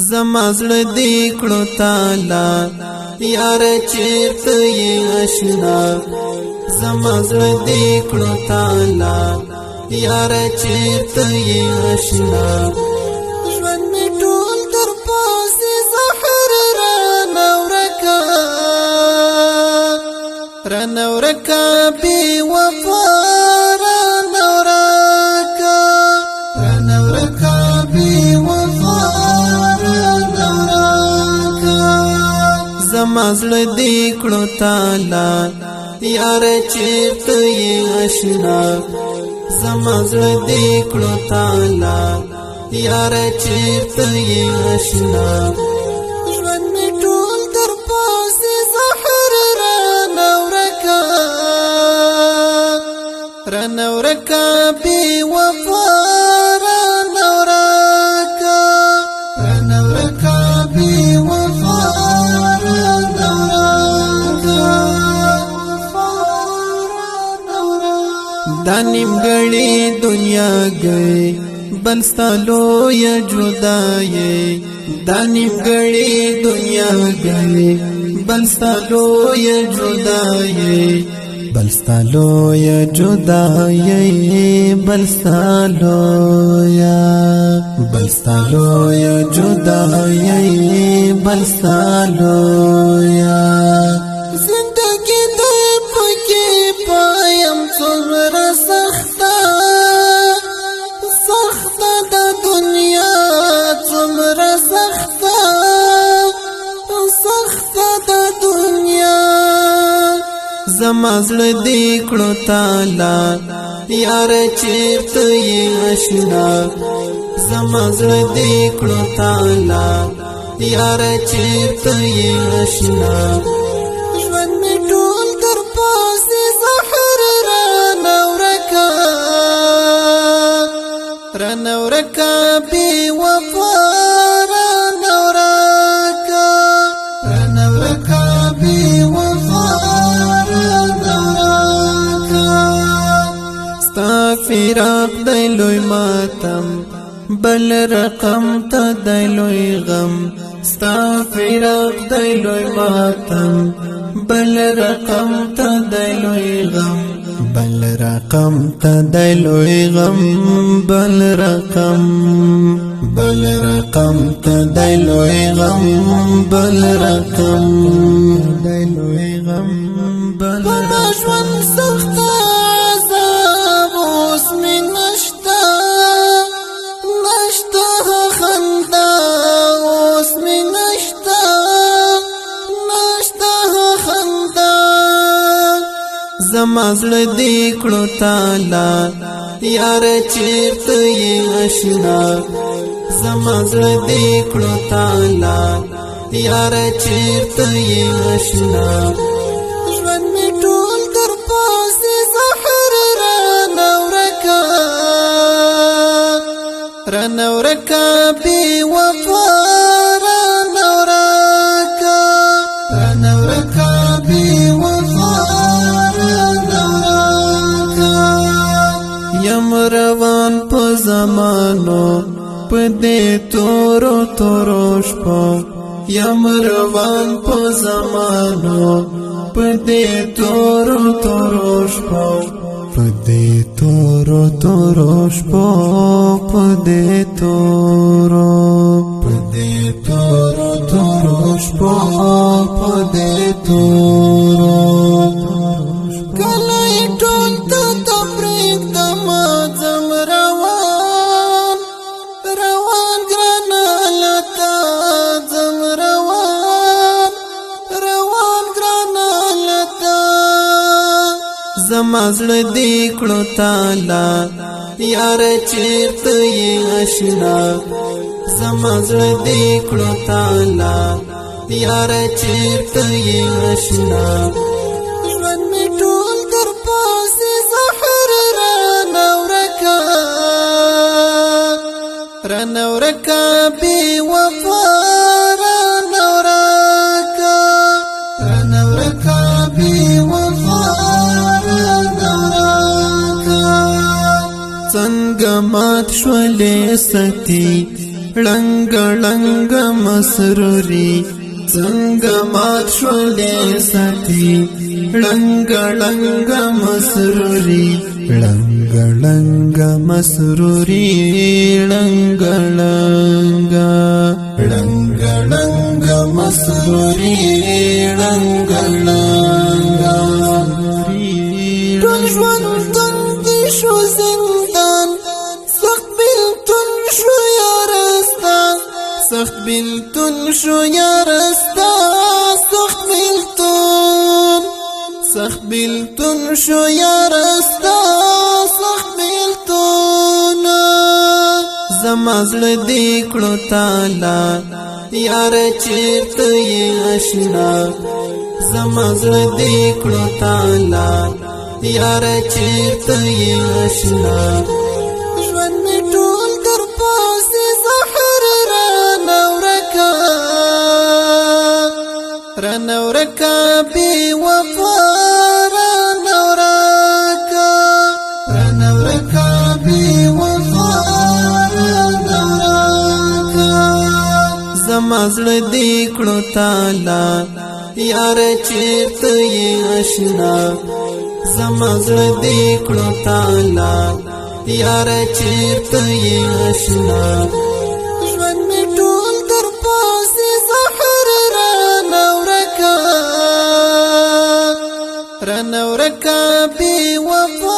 زما زړه دې کړو تالا یار چیرته یې آشنا زما زړه دې کړو تالا یار چیرته یې آشنا ژوند می ټول تر پاسه زهر رانورکا بی وفا رانورکا بی وفا زما زړه دې کړو تالا یار چیرته یې آشنا زما زړه دې کړو تالا یار چیرته یې آشنا ژوند می ټول تر پاسه زهر رانورکا بی وفا رانورکا بی وفا دا نیمګړې دنیا گئی بنستا لوی جدائی دا نیمګړې دنیا گئی بنستا لوی جدائی بلستا لوی جدائی بلستا لوی جدائی بلستا لویا زندگی دې پکې پایم څومره سخته د دنیا څومره سخته د دنیا زما زړه دې کړو تالا یار چیرته یې آشنا زما زړه دې کړو تالا یار چیرته یې آشنا ژوند می ټول تر پاسه زهر رانورکا بی وفا رانورکا بی وفا فراق دی لوی ماتم بل رقم تا دی لوی غم ستا فراق دی لوی ماتم بل رقم تا دی لوی غم بل رقم تا دی لوی غم بل رقم تا دی لوی غم بل رقم دی لوی غم بل رقم سخته زما زړه دې کړو تالا یار چیرته یې آشنا زما زړه دې کړو تالا یار چیرته یې آشنا ژوند می ټول تر پاسه زهر رانورکا بی وفا رانورکا بی وفا یم روان په زمانو په دې تورو شپو یم روان په زمانو په دې تورو شپو په دې تورو شپو په دې تورو شپو په دې تورو کله ټول ته تفریق د مازم روان ګرانه لتا زم روان ګرانه لتا زما زړه دې کړو تالا یار چیرته یې آشنا زما زړه دې کړو تالا یار چیرته یې آشنا ژوند می ټول تر پاسه زهر رانورکا بی وفا رانورکا بی وفا څنګه مات شولې ستی لنګ لنګ مسروري څنګه مات شولې ساتي لنګ لنګ مسروري لنګ لنګ مسروري لنګ لنګ لنګ لنګ مسروري لنګ لنګ ټول ژوند تنګ شو زندان سخت بیلتون شو یارستان سخت بیلتون شو یارستان سخت بیلتون شو یارستان سخت بیلتون زما زړه دې کړو تالا یار چیرته یې آشنا زما زړه دې کړو تالا یار چیرته یې آشنا ژوند مې ټول در پاسې زهر رانه ورکه بې وفا رانه ورکه بې وفا رانه ورکه زما زړه دې کړو تالا یار چیرته یې آشنا زما زړه دې کړو تالا یار چیرته یې آشنا ژوند مې ټول در پاسې زهر رانه ورکه بې وفا